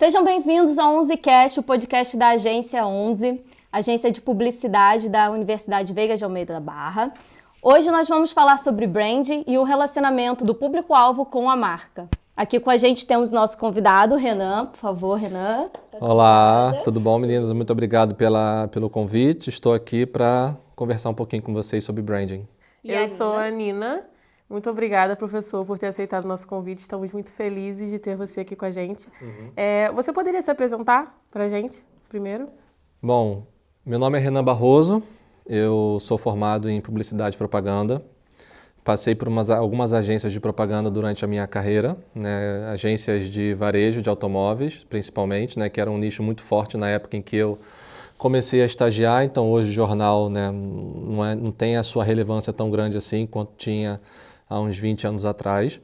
Sejam bem-vindos ao 11cast, o podcast da Agência 11, agência de publicidade da Universidade Veiga de Almeida da Barra. Hoje nós vamos falar sobre branding e o relacionamento do público-alvo com a marca. Aqui com a gente temos nosso convidado, Renan. Por favor, Renan. Olá, tudo bom, meninas? Muito obrigado pelo convite. Estou aqui para conversar um pouquinho com vocês sobre branding. Eu sou a Nina. Muito obrigada, professor, por ter aceitado o nosso convite. Estamos muito felizes de ter você aqui com a gente. Você poderia se apresentar para a gente, primeiro? Bom, meu nome é Renan Barroso. Eu sou formado em Publicidade e Propaganda. Passei por algumas agências de propaganda durante a minha carreira, né? Agências de varejo de automóveis, principalmente, né? Que era um nicho muito forte na época em que eu comecei a estagiar. Então, hoje o jornal, né, não tem a sua relevância tão grande assim quanto tinha há uns 20 anos atrás.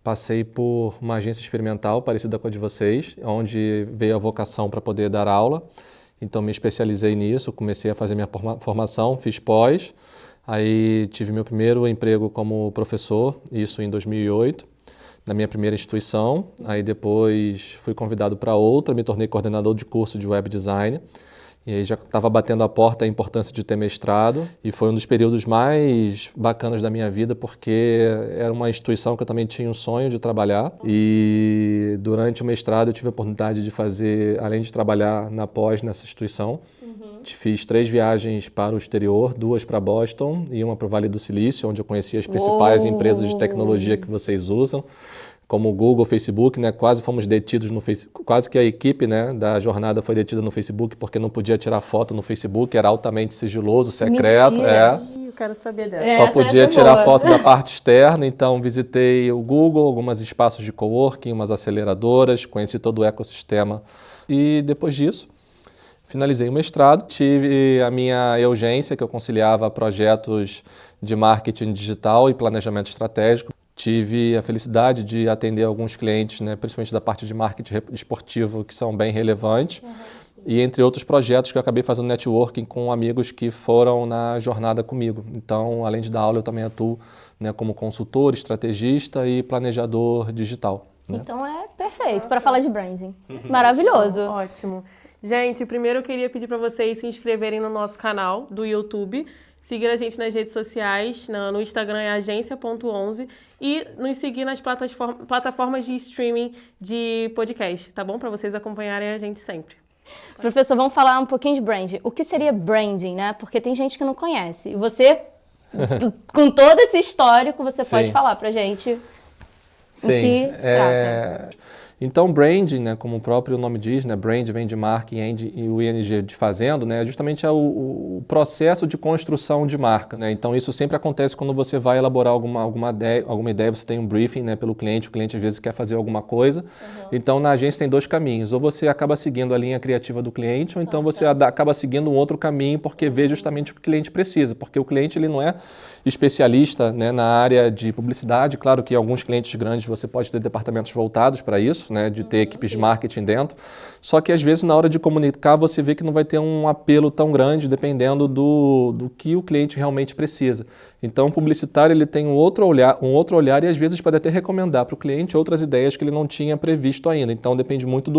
Passei por uma agência experimental parecida com a de vocês, onde veio a vocação para poder dar aula. Então, me especializei nisso, comecei a fazer minha formação, fiz pós. Aí tive meu primeiro emprego como professor, isso em 2008, na minha primeira instituição. Aí depois fui convidado para outra, me tornei coordenador de curso de web design. E aí já estava batendo a porta a importância de ter mestrado. E foi um dos períodos mais bacanas da minha vida, porque era uma instituição que eu também tinha um sonho de trabalhar. E durante o mestrado eu tive a oportunidade de fazer, além de trabalhar na pós nessa instituição, fiz 3 viagens para o exterior, 2 para Boston e uma para o Vale do Silício, onde eu conheci as principais empresas de tecnologia que vocês usam, como o Google, Facebook, né? Quase fomos detidos no Facebook, quase que a equipe, né, da jornada foi detida no Facebook porque não podia tirar foto no Facebook, era altamente sigiloso, secreto. Eu quero saber dessa. Só podia tirar foto da parte externa, então visitei o Google, alguns espaços de coworking, umas aceleradoras, conheci todo o ecossistema e depois disso finalizei o mestrado, tive a minha Eugência, que eu conciliava projetos de marketing digital e planejamento estratégico. Tive a felicidade de atender alguns clientes, né, principalmente da parte de marketing esportivo, que são bem relevantes. E entre outros projetos que eu acabei fazendo networking com amigos que foram na jornada comigo. Então, além de dar aula, eu também atuo, né, como consultor, estrategista e planejador digital. Né? Então é perfeito para falar de branding. Maravilhoso. Ótimo. Gente, primeiro eu queria pedir para vocês se inscreverem no nosso canal do YouTube, seguir a gente nas redes sociais, no Instagram é agência.11 e nos seguir nas plataformas de streaming de podcast, tá bom? Para vocês acompanharem a gente sempre. Professor, vamos falar um pouquinho de branding. O que seria branding, né? Porque tem gente que não conhece. E você, com todo esse histórico, você pode falar pra gente o que se trata. Então, branding, né, como o próprio nome diz, né, brand vem de marca e o ING de fazendo, né, justamente é o processo de construção de marca. Né? Então, isso sempre acontece quando você vai elaborar alguma ideia, você tem um briefing, né, pelo cliente, o cliente às vezes quer fazer alguma coisa. Então, na agência tem 2 caminhos, ou você acaba seguindo a linha criativa do cliente, ou então você acaba seguindo um outro caminho porque vê justamente o que o cliente precisa, porque o cliente ele não é especialista, né, na área de publicidade. Claro que alguns clientes grandes você pode ter departamentos voltados para isso, né, de ter equipes de marketing dentro, só que às vezes na hora de comunicar você vê que não vai ter um apelo tão grande dependendo do que o cliente realmente precisa. Então o publicitário ele tem um outro olhar e às vezes pode até recomendar para o cliente outras ideias que ele não tinha previsto ainda. Então depende muito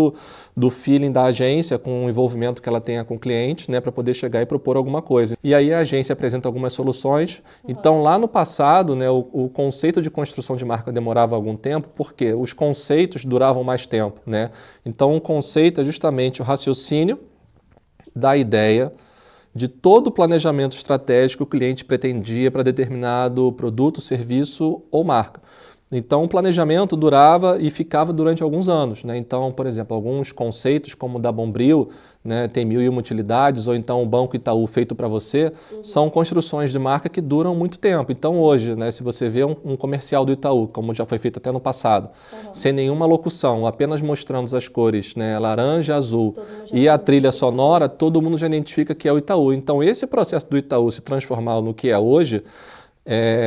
do feeling da agência com o envolvimento que ela tenha com o cliente, né, para poder chegar e propor alguma coisa. E aí a agência apresenta algumas soluções. Então lá no passado, né, o conceito de construção de marca demorava algum tempo porque os conceitos duravam mais tempo, né? Então o conceito é justamente o raciocínio da ideia de todo o planejamento estratégico que o cliente pretendia para determinado produto, serviço ou marca. Então, o planejamento durava e ficava durante alguns anos. Né? Então, por exemplo, alguns conceitos como o da Bombril, né, tem 1001 utilidades, ou então o Banco Itaú feito para você, são construções de marca que duram muito tempo. Então, hoje, né, se você vê um comercial do Itaú, como já foi feito até no passado, sem nenhuma locução, apenas mostrando as cores, né, laranja, azul e a trilha sonora, todo mundo já identifica que é o Itaú. Então, esse processo do Itaú se transformar no que é hoje,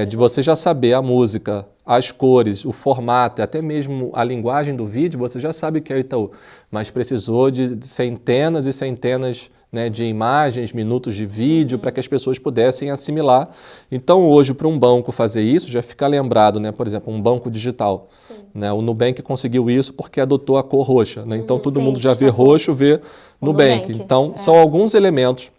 de você já saber a música, as cores, o formato, até mesmo a linguagem do vídeo, você já sabe o que é o Itaú. Mas precisou de centenas e centenas, né, de imagens, minutos de vídeo, para que as pessoas pudessem assimilar. Então, hoje, para um banco fazer isso, já fica lembrado, né, por exemplo, um banco digital. Né, o Nubank conseguiu isso porque adotou a cor roxa. Né? Então, todo mundo já vê roxo, vê Nubank. Então, são alguns elementos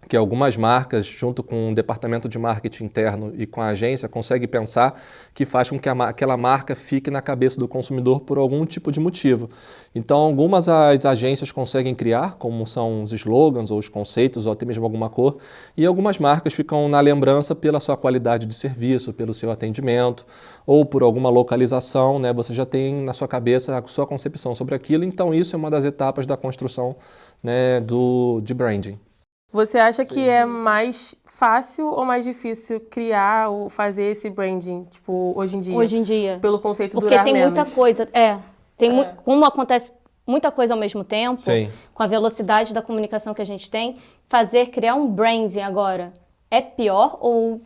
que algumas marcas, junto com o departamento de marketing interno e com a agência, conseguem pensar que faz com que aquela marca fique na cabeça do consumidor por algum tipo de motivo. Então, algumas as agências conseguem criar, como são os slogans ou os conceitos, ou até mesmo alguma cor, e algumas marcas ficam na lembrança pela sua qualidade de serviço, pelo seu atendimento, ou por alguma localização, né? Você já tem na sua cabeça a sua concepção sobre aquilo, então isso é uma das etapas da construção, né, de branding. Você acha que é mais fácil ou mais difícil criar ou fazer esse branding, tipo, hoje em dia? Hoje em dia. Pelo conceito do porque durar tem menos. muita coisa, como acontece muita coisa ao mesmo tempo, Sim. com a velocidade da comunicação que a gente tem, criar um branding agora é pior ou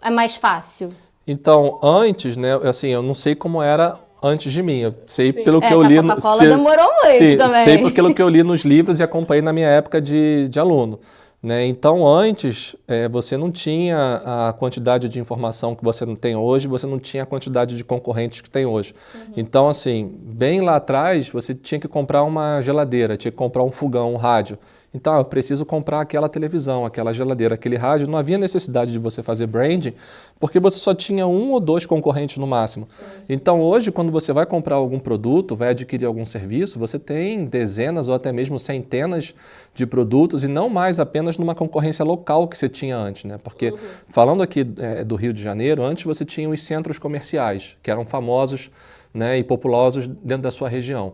é mais fácil? Então, antes, né, assim, eu não sei como era antes de mim, eu sei pelo que eu a li... Coca-Cola demorou muito também. Sei pelo que eu li nos livros e acompanhei na minha época de aluno. Né? Então, antes, você não tinha a quantidade de informação que você não tem hoje, você não tinha a quantidade de concorrentes que tem hoje. Então, assim, bem lá atrás, você tinha que comprar uma geladeira, tinha que comprar um fogão, um rádio. Então, eu preciso comprar aquela televisão, aquela geladeira, aquele rádio. Não havia necessidade de você fazer branding, porque você só tinha 1 ou 2 concorrentes no máximo. Então, hoje, quando você vai comprar algum produto, vai adquirir algum serviço, você tem dezenas ou até mesmo centenas de produtos e não mais apenas numa concorrência local que você tinha antes, né? Porque, falando aqui do Rio de Janeiro, antes você tinha os centros comerciais, que eram famosos, né, e populosos dentro da sua região.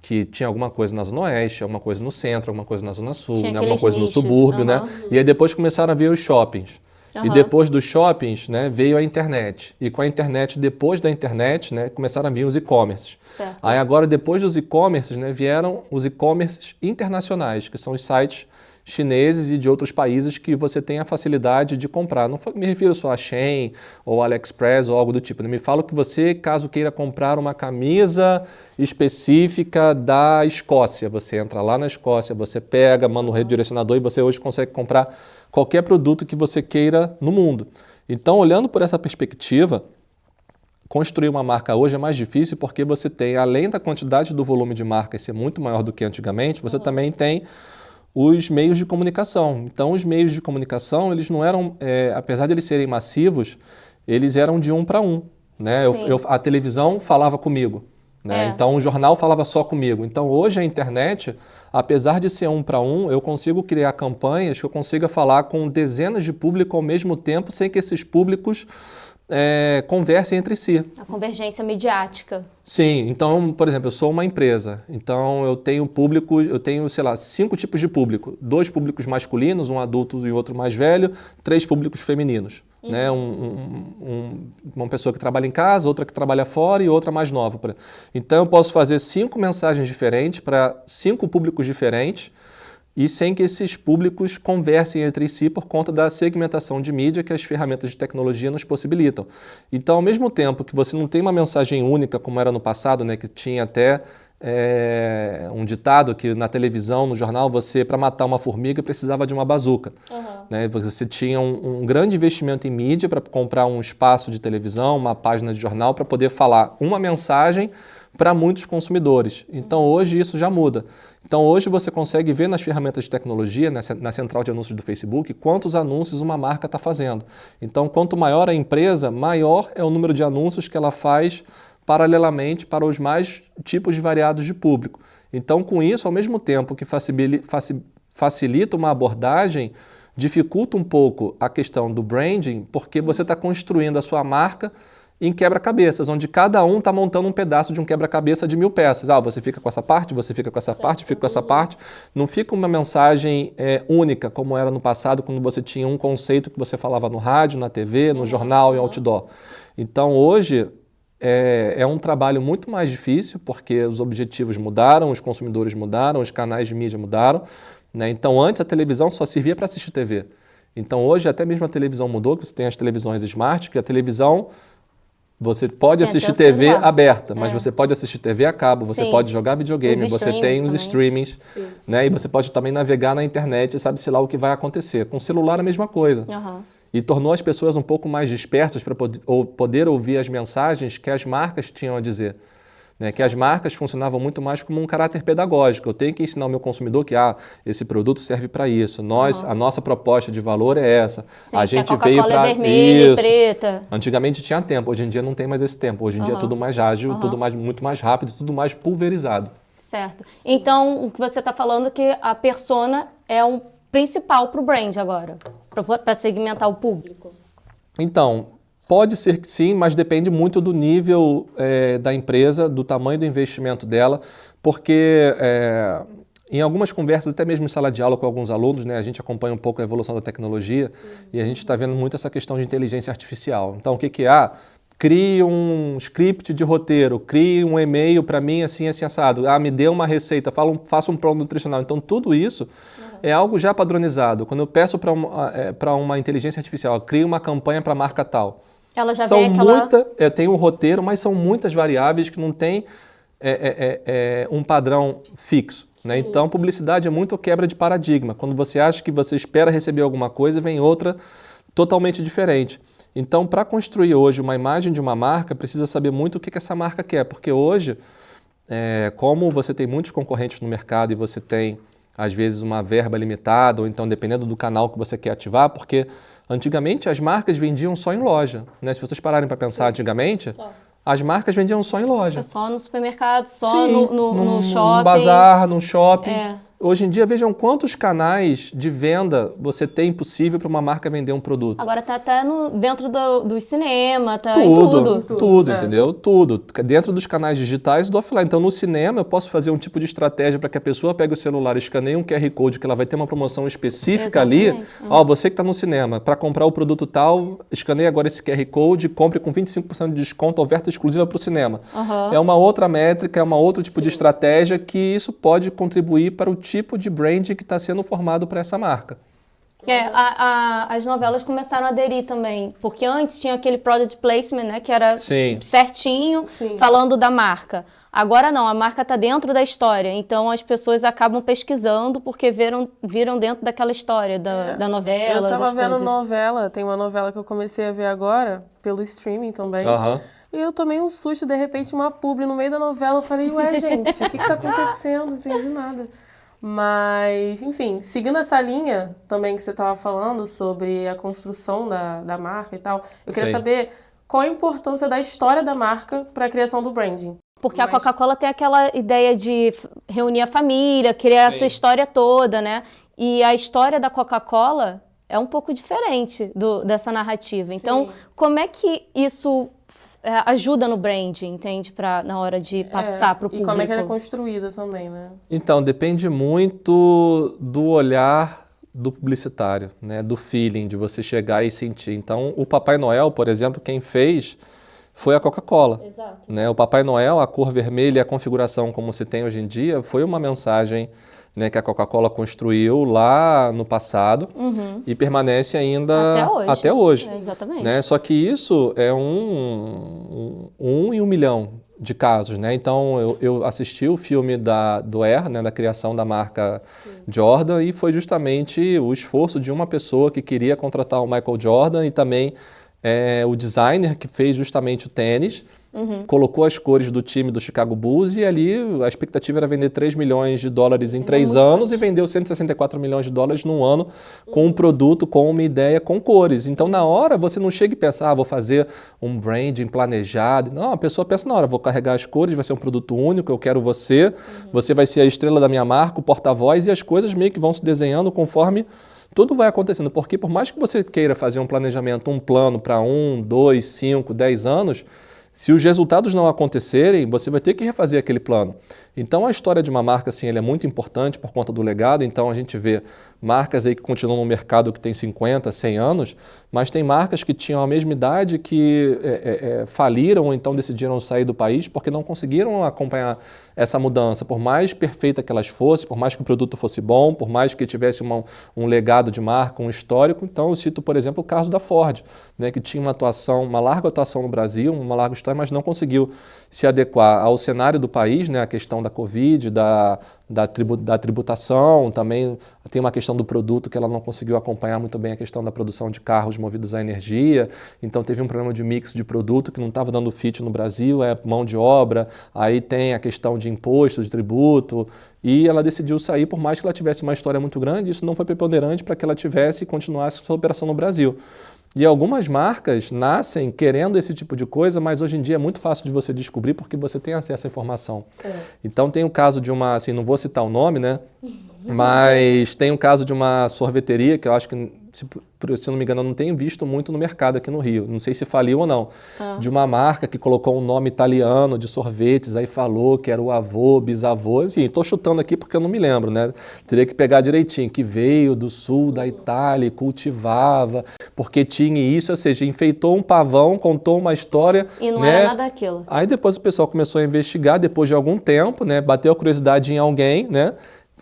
Que tinha alguma coisa na Zona Oeste, alguma coisa no centro, alguma coisa na Zona Sul, né? Alguma coisa no subúrbio, né? E aí depois começaram a vir os shoppings. E depois dos shoppings, né, veio a internet. E com a internet, depois da internet, né, começaram a vir os e-commerces. Aí agora, depois dos e-commerces, né, vieram os e-commerces internacionais, que são os sites chineses e de outros países que você tem a facilidade de comprar. Não me refiro só a Shein ou AliExpress ou algo do tipo. Me falo que você, caso queira comprar uma camisa específica da Escócia, você entra lá na Escócia, você pega, manda um redirecionador e você hoje consegue comprar qualquer produto que você queira no mundo. Então, olhando por essa perspectiva, construir uma marca hoje é mais difícil porque você tem, além da quantidade do volume de marcas ser muito maior do que antigamente, você também tem os meios de comunicação. Então, os meios de comunicação, eles não eram, apesar de eles serem massivos, eles eram de 1 para 1. Né? A televisão falava comigo. Né? Então, o jornal falava só comigo. Então, hoje a internet, apesar de ser 1 para 1, eu consigo criar campanhas que eu consiga falar com dezenas de públicos ao mesmo tempo, sem que esses públicos conversem entre si. A convergência midiática. Sim, então, por exemplo, eu sou uma empresa, então eu tenho público, sei lá, 5 tipos de público. 2 públicos masculinos, um adulto e outro mais velho, 3 públicos femininos. Né? Uma pessoa que trabalha em casa, outra que trabalha fora e outra mais nova. Então eu posso fazer 5 mensagens diferentes para 5 públicos diferentes, e sem que esses públicos conversem entre si por conta da segmentação de mídia que as ferramentas de tecnologia nos possibilitam. Então, ao mesmo tempo que você não tem uma mensagem única, como era no passado, né, que tinha até um ditado que na televisão, no jornal, você, para matar uma formiga, precisava de uma bazuca. Né? Você tinha um grande investimento em mídia para comprar um espaço de televisão, uma página de jornal, para poder falar uma mensagem para muitos consumidores. Então, hoje isso já muda. Então, hoje você consegue ver nas ferramentas de tecnologia, na central de anúncios do Facebook, quantos anúncios uma marca está fazendo. Então, quanto maior a empresa, maior é o número de anúncios que ela faz paralelamente para os mais tipos de variados de público. Então, com isso, ao mesmo tempo que facilita uma abordagem, dificulta um pouco a questão do branding, porque você está construindo a sua marca em quebra-cabeças, onde cada um está montando um pedaço de um quebra-cabeça de 1000 peças. Você fica com essa parte, você fica com essa parte, fica com essa parte. Não fica uma mensagem única, como era no passado, quando você tinha um conceito que você falava no rádio, na TV, no jornal e outdoor. Então, hoje, é um trabalho muito mais difícil, porque os objetivos mudaram, os consumidores mudaram, os canais de mídia mudaram. Né? Então, antes a televisão só servia para assistir TV. Então hoje até mesmo a televisão mudou, que você tem as televisões smart, que a televisão você pode assistir TV aberta, mas você pode assistir TV a cabo, você pode jogar videogame, você tem os streamings, né? E você pode também navegar na internet, sabe-se lá o que vai acontecer. Com o celular a mesma coisa. E tornou as pessoas um pouco mais dispersas para poder ouvir as mensagens que as marcas tinham a dizer. Né, que as marcas funcionavam muito mais como um caráter pedagógico. Eu tenho que ensinar o meu consumidor que esse produto serve para isso. A nossa proposta de valor é essa. Sim, a gente a veio para vermelha e preta. Antigamente tinha tempo, hoje em dia não tem mais esse tempo. Hoje em dia é tudo mais ágil, muito mais rápido, tudo mais pulverizado. Certo. Então, o que você está falando é que a persona é um principal para o brand agora, para segmentar o público. Então, pode ser que sim, mas depende muito do nível da empresa, do tamanho do investimento dela, porque em algumas conversas, até mesmo em sala de aula com alguns alunos, né, a gente acompanha um pouco a evolução da tecnologia e a gente está vendo muito essa questão de inteligência artificial. Então, o que é? Crie um script de roteiro, crie um e-mail para mim assim assado, me dê uma receita, faça um plano nutricional. Então, tudo isso é algo já padronizado. Quando eu peço para uma inteligência artificial, crie uma campanha para a marca tal. Ela já vem aquela... tem um roteiro, mas são muitas variáveis que não tem um padrão fixo. Né? Então, publicidade é muito quebra de paradigma. Quando você acha que você espera receber alguma coisa, vem outra totalmente diferente. Então, para construir hoje uma imagem de uma marca, precisa saber muito o que essa marca quer. Porque hoje, como você tem muitos concorrentes no mercado e você tem, às vezes, uma verba limitada, ou então dependendo do canal que você quer ativar, porque antigamente as marcas vendiam só em loja. Né? Se vocês pararem para pensar antigamente, as marcas vendiam só em loja. Só no supermercado, só no shopping. No bazar, no shopping. Hoje em dia, vejam quantos canais de venda você tem possível para uma marca vender um produto. Agora está até dentro do cinema, está em tudo. Tudo, entendeu? Tudo. Dentro dos canais digitais e do offline. Então, no cinema, eu posso fazer um tipo de estratégia para que a pessoa pegue o celular, escaneie um QR Code, que ela vai ter uma promoção específica ali. Você que está no cinema, para comprar o produto tal, escaneie agora esse QR Code, compre com 25% de desconto, oferta exclusiva para o cinema. É uma outra métrica, é um outro tipo de estratégia que isso pode contribuir para o tipo de brand que está sendo formado para essa marca. As novelas começaram a aderir também, porque antes tinha aquele product placement, né, que era certinho, falando da marca. Agora não, a marca está dentro da história, então as pessoas acabam pesquisando porque viram dentro daquela história da novela. Eu estava vendo novela, tem uma novela que eu comecei a ver agora, pelo streaming também. E eu tomei um susto, de repente, uma publi no meio da novela. Eu falei, ué, gente, o que está acontecendo? Não entendi nada. Mas, enfim, seguindo essa linha também que você estava falando sobre a construção da marca e tal, eu queria saber qual a importância da história da marca para a criação do branding. Porque a Coca-Cola tem aquela ideia de reunir a família, criar essa história toda, né? E a história da Coca-Cola é um pouco diferente dessa narrativa. Então, como é que isso ajuda no branding, entende? Na hora de passar para o público. E como é que ela é construída também, né? Então, depende muito do olhar do publicitário, né? Do feeling, de você chegar e sentir. Então, o Papai Noel, por exemplo, quem fez foi a Coca-Cola. Exato. Né? O Papai Noel, a cor vermelha e a configuração como se tem hoje em dia, foi uma mensagem, né, que a Coca-Cola construiu lá no passado e permanece ainda até hoje. Exatamente. Né? Só que isso é um em 1 milhão de casos. Né? Então, eu assisti o filme do Air, né, da criação da marca Jordan, e foi justamente o esforço de uma pessoa que queria contratar o Michael Jordan e também o designer que fez justamente o tênis, colocou as cores do time do Chicago Bulls e ali a expectativa era vender 3 milhões de dólares em 3 anos e vendeu 164 milhões de dólares num ano com um produto, com uma ideia, com cores. Então, na hora, você não chega e pensa, vou fazer um branding planejado. Não, a pessoa pensa na hora, vou carregar as cores, vai ser um produto único, eu quero você, você vai ser a estrela da minha marca, o porta-voz, e as coisas meio que vão se desenhando conforme tudo vai acontecendo, porque por mais que você queira fazer um planejamento, um plano para 1, 2, 5, 10 anos, se os resultados não acontecerem, você vai ter que refazer aquele plano. Então, a história de uma marca, assim, ela é muito importante por conta do legado. Então, a gente vê marcas aí que continuam no mercado que tem 50, 100 anos, mas tem marcas que tinham a mesma idade que faliram ou então decidiram sair do país porque não conseguiram acompanhar essa mudança, por mais perfeita que elas fossem, por mais que o produto fosse bom, por mais que tivesse um legado de marca, um histórico. Então eu cito, por exemplo, o caso da Ford, né, que tinha uma larga atuação no Brasil, uma larga história, mas não conseguiu se adequar ao cenário do país, né, a questão da Covid, da tributação, também tem uma questão do produto que ela não conseguiu acompanhar muito bem a questão da produção de carros movidos a energia, então teve um problema de mix de produto que não estava dando fit no Brasil, mão de obra, aí tem a questão de imposto, de tributo, e ela decidiu sair, por mais que ela tivesse uma história muito grande, isso não foi preponderante para que ela tivesse e continuasse sua operação no Brasil. E algumas marcas nascem querendo esse tipo de coisa, mas hoje em dia é muito fácil de você descobrir porque você tem acesso à informação. Então tem o caso de uma, assim, não vou citar o nome, né? Mas tem o caso de uma sorveteria que eu acho que, se não me engano, eu não tenho visto muito no mercado aqui no Rio. Não sei se faliu ou não. De uma marca que colocou um nome italiano de sorvetes, aí falou que era o avô, bisavô. Enfim, estou chutando aqui porque eu não me lembro, né? Teria que pegar direitinho, que veio do sul da Itália e cultivava, porque tinha isso, ou seja, enfeitou um pavão, contou uma história. E não né? era nada daquilo. Aí depois o pessoal começou a investigar, depois de algum tempo, né? Bateu a curiosidade em alguém, né?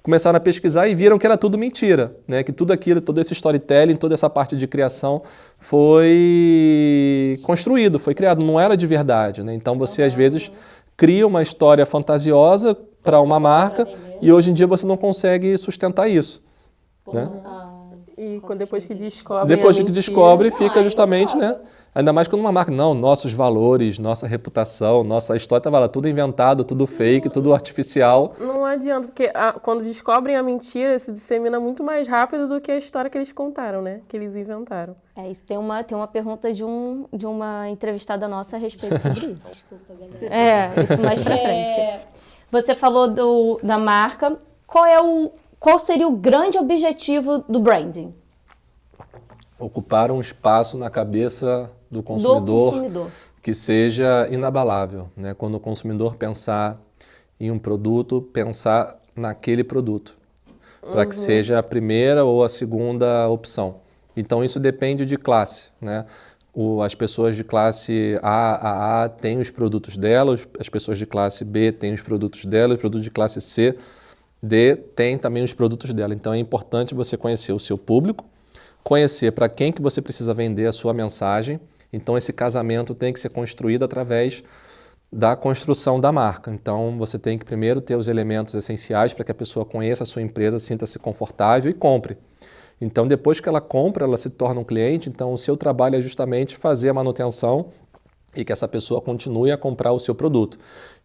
Começaram a pesquisar e viram que era tudo mentira, né? Que tudo aquilo, todo esse storytelling, toda essa parte de criação foi construído, foi criado, não era de verdade, né? Então você às vezes cria uma história fantasiosa para uma marca e hoje em dia você não consegue sustentar isso, né? E depois que descobre Depois que mentira, descobre, fica justamente, né? Ainda mais quando uma marca, não, nossos valores, nossa reputação, nossa história, estava lá tudo inventado, tudo fake, tudo artificial. Não adianta, porque quando descobrem a mentira, se dissemina muito mais rápido do que a história que eles contaram, né? Que eles inventaram. Isso tem uma pergunta de uma entrevistada nossa a respeito sobre isso. Desculpa, galera. Isso mais pra frente. Você falou da marca. Qual seria o grande objetivo do branding? Ocupar um espaço na cabeça do consumidor que seja inabalável, né? Quando o consumidor pensar em um produto, pensar naquele produto, para que seja a primeira ou a segunda opção. Então isso depende de classe, né? As pessoas de classe A têm os produtos delas, as pessoas de classe B têm os produtos delas, os produtos de classe C, D tem também os produtos dela. Então é importante você conhecer o seu público, conhecer para quem que você precisa vender a sua mensagem. Então esse casamento tem que ser construído através da construção da marca. Então você tem que primeiro ter os elementos essenciais para que a pessoa conheça a sua empresa, sinta-se confortável e compre. Então depois que ela compra, ela se torna um cliente, então o seu trabalho é justamente fazer a manutenção e que essa pessoa continue a comprar o seu produto.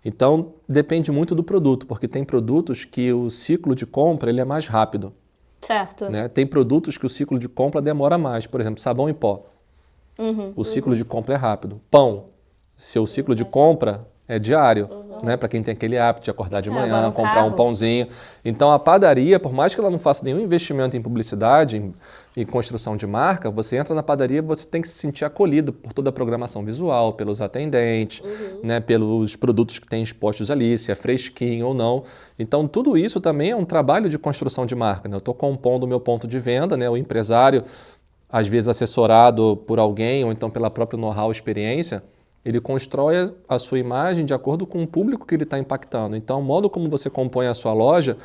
Então depende muito do produto, porque tem produtos que o ciclo de compra ele é mais rápido. Certo. Né? Tem produtos que o ciclo de compra demora mais, por exemplo, sabão em pó. O ciclo de compra é rápido. Pão, seu ciclo de compra é diário, né? Para quem tem aquele hábito de acordar de manhã, comprar um pãozinho. Então a padaria, por mais que ela não faça nenhum investimento em publicidade, em construção de marca, você entra na padaria, você tem que se sentir acolhido por toda a programação visual, pelos atendentes, né? Pelos produtos que tem expostos ali, se é fresquinho ou não. Então tudo isso também é um trabalho de construção de marca, né? Eu estou compondo o meu ponto de venda, né? O empresário, às vezes assessorado por alguém ou então pela própria know-how, experiência, ele constrói a sua imagem de acordo com o público que ele está impactando. Então, o modo como você compõe a sua loja,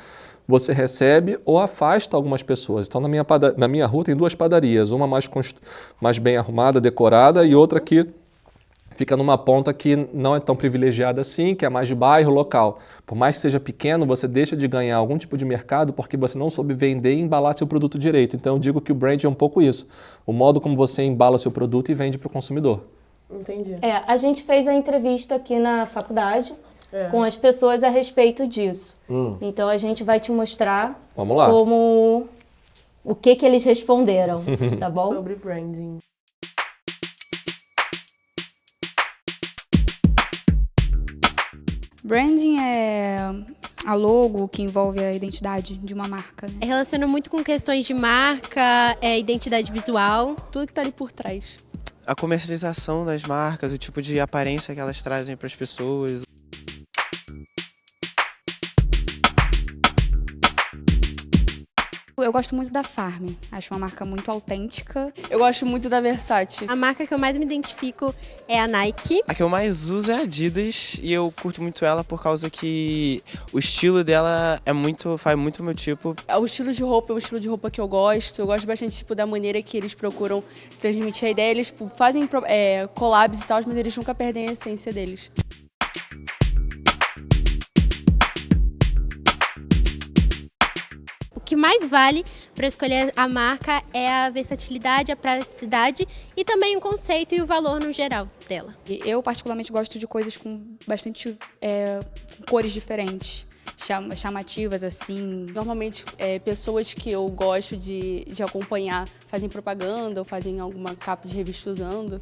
você recebe ou afasta algumas pessoas. Então, na minha rua tem 2 padarias, uma mais bem arrumada, decorada, e outra que fica numa ponta que não é tão privilegiada assim, que é mais de bairro, local. Por mais que seja pequeno, você deixa de ganhar algum tipo de mercado porque você não soube vender e embalar seu produto direito. Então, eu digo que o brand é um pouco isso. O modo como você embala o seu produto e vende para o consumidor. Entendi. A gente fez a entrevista aqui na faculdade com as pessoas a respeito disso. Então a gente vai te mostrar o que eles responderam, tá bom? Sobre branding. Branding é a logo que envolve a identidade de uma marca, né? Relaciona muito com questões de marca, identidade visual. Tudo que tá ali por trás. A comercialização das marcas, o tipo de aparência que elas trazem para as pessoas. Eu gosto muito da Farm, acho uma marca muito autêntica. Eu gosto muito da Versace. A marca que eu mais me identifico é a Nike. A que eu mais uso é a Adidas e eu curto muito ela por causa que o estilo dela faz muito o meu tipo. O estilo de roupa é o estilo de roupa que eu gosto. Eu gosto bastante tipo, da maneira que eles procuram transmitir a ideia. Eles tipo, fazem collabs e tal, mas eles nunca perdem a essência deles. O que mais vale para escolher a marca é a versatilidade, a praticidade e também o conceito e o valor no geral dela. E eu particularmente gosto de coisas com bastante cores diferentes, chamativas assim. Normalmente, pessoas que eu gosto de acompanhar fazem propaganda ou fazem alguma capa de revista usando.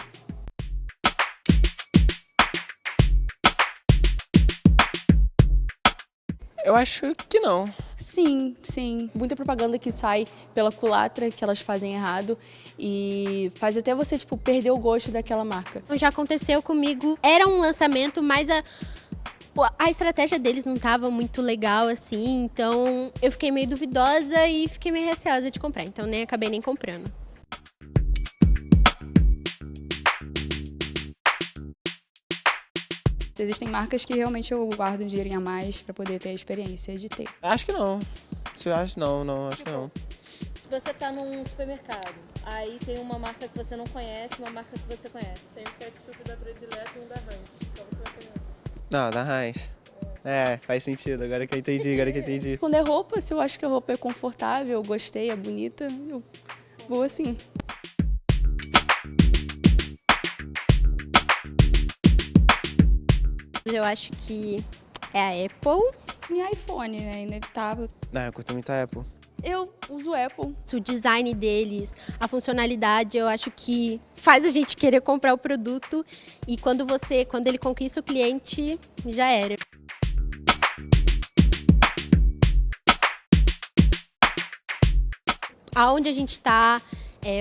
Eu acho que não. Sim, sim. Muita propaganda que sai pela culatra, que elas fazem errado, e faz até você, tipo, perder o gosto daquela marca. Já aconteceu comigo, era um lançamento, mas a estratégia deles não estava muito legal, assim, então eu fiquei meio duvidosa e fiquei meio receosa de comprar, então acabei nem comprando. Existem marcas que realmente eu guardo um dinheirinho a mais para poder ter a experiência de ter. Acho que não. Acho que não. Se você tá num supermercado, aí tem uma marca que você não conhece, uma marca que você conhece. Tem um ketchup da predileta e um da Heinz. Qual você vai pegar? Não, da Heinz. Faz sentido, agora que eu entendi. Quando é roupa, se eu acho que a roupa é confortável, eu gostei, é bonita, eu vou assim. Eu acho que é a Apple. E iPhone, né? Inevitável. Não, eu curto muito a Apple. Eu uso Apple. O design deles, a funcionalidade, eu acho que faz a gente querer comprar o produto e quando ele conquista o cliente, já era. Aonde a gente está,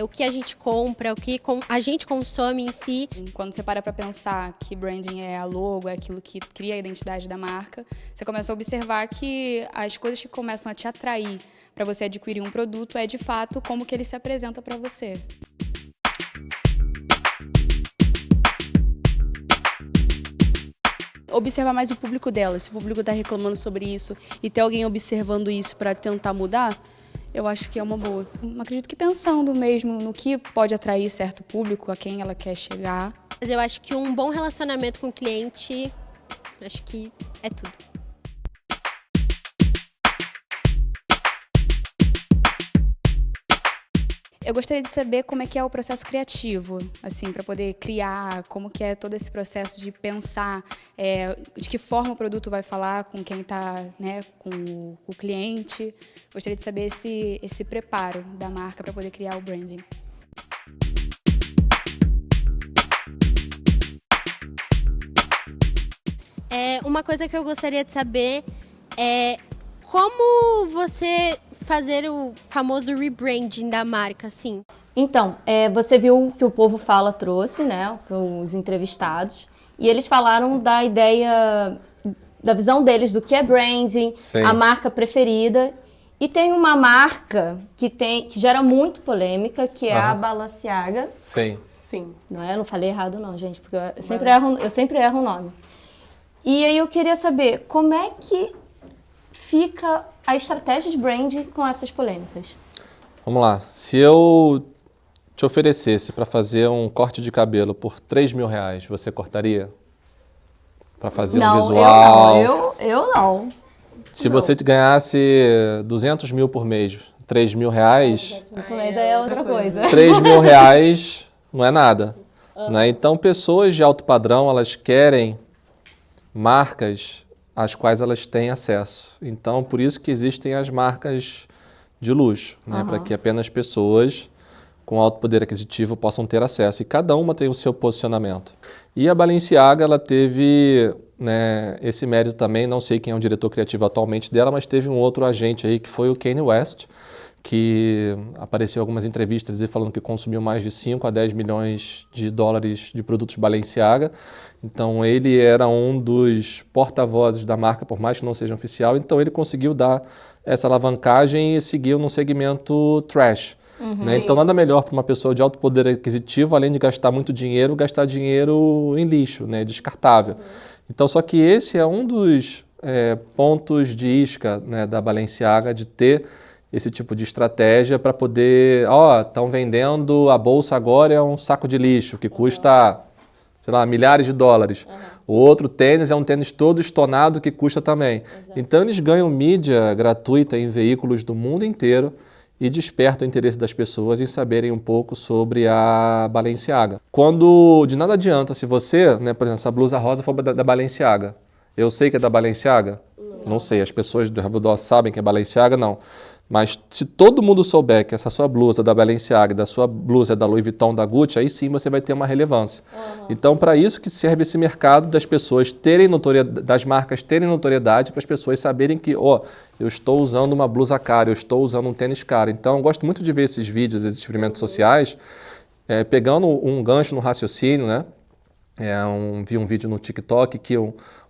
o que a gente compra, o que a gente consome em si. Quando você para pensar que branding é a logo, é aquilo que cria a identidade da marca, você começa a observar que as coisas que começam a te atrair para você adquirir um produto é de fato como que ele se apresenta para você. Observar mais o público dela, se o público está reclamando sobre isso e ter alguém observando isso para tentar mudar, eu acho que é uma boa. Acredito que pensando mesmo no que pode atrair certo público, a quem ela quer chegar. Mas eu acho que um bom relacionamento com o cliente, acho que é tudo. Eu gostaria de saber como é que é o processo criativo, assim, para poder criar, como que é todo esse processo de pensar, de que forma o produto vai falar com quem está, né, com o cliente. Gostaria de saber esse preparo da marca para poder criar o branding. Uma coisa que eu gostaria de saber é como você fazer o famoso rebranding da marca, assim. Então, você viu que o Povo Fala trouxe, né, com os entrevistados, e eles falaram da ideia, da visão deles do que é branding, Sim. a marca preferida. E tem uma marca que gera muito polêmica, que é a Balenciaga. Sim. Sim. Não é? Eu não falei errado não, gente, porque eu sempre erro o nome. E aí eu queria saber como é que fica a estratégia de branding com essas polêmicas. Vamos lá. Se eu te oferecesse para fazer um corte de cabelo por R$3.000, você cortaria? Para fazer um visual? Eu não. Se você ganhasse 200 mil por mês, R$3.000, Mas aí é outra coisa. R$3.000 não é nada. Né? Então, pessoas de alto padrão, elas querem marcas às quais elas têm acesso. Então, por isso que existem as marcas de luxo, né? Para que apenas pessoas com alto poder aquisitivo possam ter acesso. E cada uma tem o seu posicionamento. E a Balenciaga, ela teve, né, esse mérito também, não sei quem é o diretor criativo atualmente dela, mas teve um outro agente aí que foi o Kanye West, que apareceu em algumas entrevistas ele falando que consumiu mais de 5 a 10 milhões de dólares de produtos Balenciaga. Então ele era um dos porta-vozes da marca, por mais que não seja oficial. Então ele conseguiu dar essa alavancagem e seguiu num segmento trash. Né? Então nada melhor para uma pessoa de alto poder aquisitivo, além de gastar muito dinheiro, gastar dinheiro em lixo, né? Descartável. Então só que esse é um dos pontos de isca, né, da Balenciaga, de ter esse tipo de estratégia para poder, estão vendendo a bolsa agora, é um saco de lixo que custa, sei lá, milhares de dólares. O outro tênis é um tênis todo estonado que custa também. Então eles ganham mídia gratuita em veículos do mundo inteiro e despertam o interesse das pessoas em saberem um pouco sobre a Balenciaga. Quando de nada adianta se você, né, por exemplo, essa blusa rosa for da Balenciaga. Eu sei que é da Balenciaga? Não sei, as pessoas do redor sabem que é Balenciaga? Não. Mas se todo mundo souber que essa sua blusa é da Balenciaga, da sua blusa é da Louis Vuitton, da Gucci, aí sim você vai ter uma relevância. Então, para isso que serve esse mercado das pessoas terem notoriedade, das marcas terem notoriedade, para as pessoas saberem que, eu estou usando uma blusa cara, eu estou usando um tênis caro. Então, eu gosto muito de ver esses vídeos, esses experimentos sociais, pegando um gancho no raciocínio, né? Vi um vídeo no TikTok que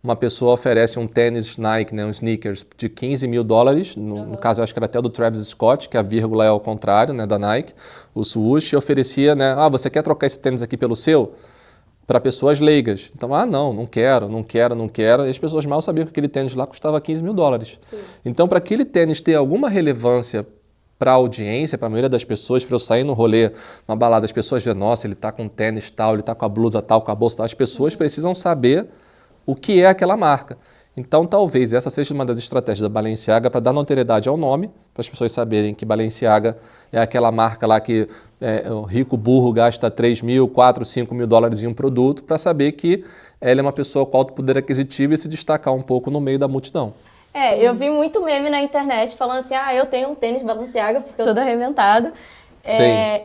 uma pessoa oferece um tênis Nike, né, um sneakers, de 15 mil dólares, no caso eu acho que era até do Travis Scott, que a vírgula é ao contrário, né, da Nike, o swoosh, e oferecia, né, você quer trocar esse tênis aqui pelo seu? Para pessoas leigas. Então, não quero, e as pessoas mal sabiam que aquele tênis lá custava 15 mil dólares. Sim. Então, para aquele tênis ter alguma relevância para a audiência, para a maioria das pessoas, para eu sair no rolê, numa balada, as pessoas veem, nossa, ele está com tênis tal, ele está com a blusa tal, com a bolsa tal. As pessoas precisam saber o que é aquela marca. Então, talvez essa seja uma das estratégias da Balenciaga para dar notoriedade ao nome, para as pessoas saberem que Balenciaga é aquela marca lá que o rico burro gasta 3 mil, 4, 5 mil dólares em um produto, para saber que ela é uma pessoa com alto poder aquisitivo e se destacar um pouco no meio da multidão. Eu vi muito meme na internet falando assim, eu tenho um tênis Balenciaga porque eu tô todo arrebentado.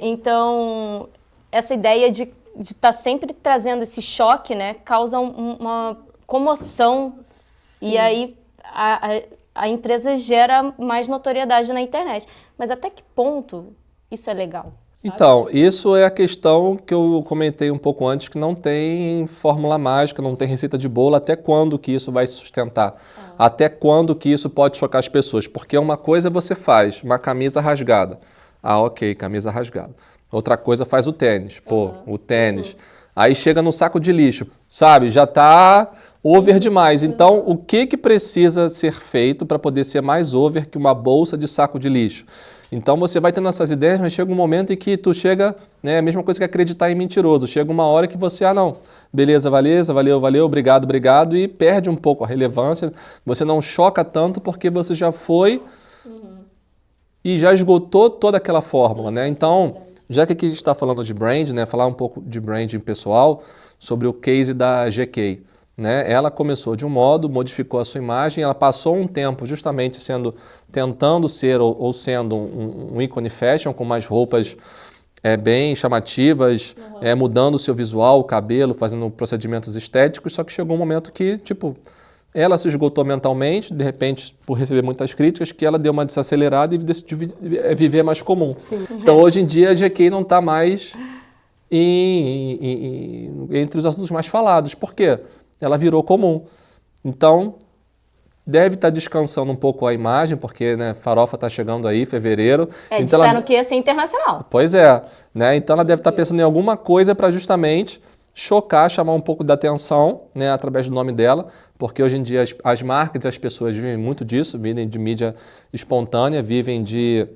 Então, essa ideia de estar sempre trazendo esse choque, né, causa uma comoção. Sim. E aí a empresa gera mais notoriedade na internet. Mas até que ponto isso é legal? Sabe? Então, isso é a questão que eu comentei um pouco antes, que não tem fórmula mágica, não tem receita de bolo, até quando que isso vai se sustentar? Até quando que isso pode chocar as pessoas? Porque uma coisa você faz, uma camisa rasgada. Ok, camisa rasgada. Outra coisa faz o tênis. O tênis. Aí chega no saco de lixo, sabe? Já está over demais. Então, o que precisa ser feito para poder ser mais over que uma bolsa de saco de lixo? Então você vai tendo essas ideias, mas chega um momento em que tu chega, né, a mesma coisa que acreditar em mentiroso. Chega uma hora que você, não, beleza, valeu, obrigado, e perde um pouco a relevância. Você não choca tanto porque você já foi e já esgotou toda aquela fórmula, né? Então, já que aqui a gente está falando de brand, né, falar um pouco de branding pessoal, sobre o case da GK. Né? Ela começou de um modo, modificou a sua imagem, ela passou um tempo justamente tentando ser ou sendo um ícone fashion, com mais roupas bem chamativas, mudando o seu visual, o cabelo, fazendo procedimentos estéticos, só que chegou um momento que, ela se esgotou mentalmente, de repente, por receber muitas críticas, que ela deu uma desacelerada e decidiu viver mais comum. Sim. Então, hoje em dia, a GK não está mais entre os assuntos mais falados. Por quê? Ela virou comum. Então, deve estar descansando um pouco a imagem, porque, né, Farofa está chegando aí, fevereiro. Então disseram que ia ser internacional. Pois é. Né? Então, ela deve estar pensando em alguma coisa para justamente chocar, chamar um pouco da atenção, né, através do nome dela, porque hoje em dia as marcas e as pessoas vivem muito disso, vivem de mídia espontânea, vivem de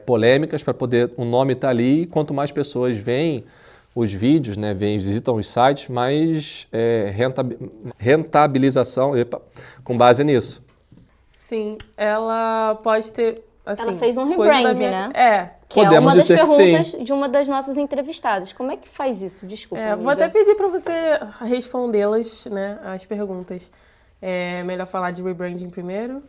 polêmicas para poder o nome estar ali, e quanto mais pessoas veem os vídeos, né, visitam os sites, mais rentabilização com base nisso. Sim, ela pode ter... Assim, ela fez um rebranding, né? Que é uma das perguntas de uma das nossas entrevistadas. Como é que faz isso? Desculpa. Vou até pedir para você respondê-las, né, as perguntas. É melhor falar de rebranding primeiro?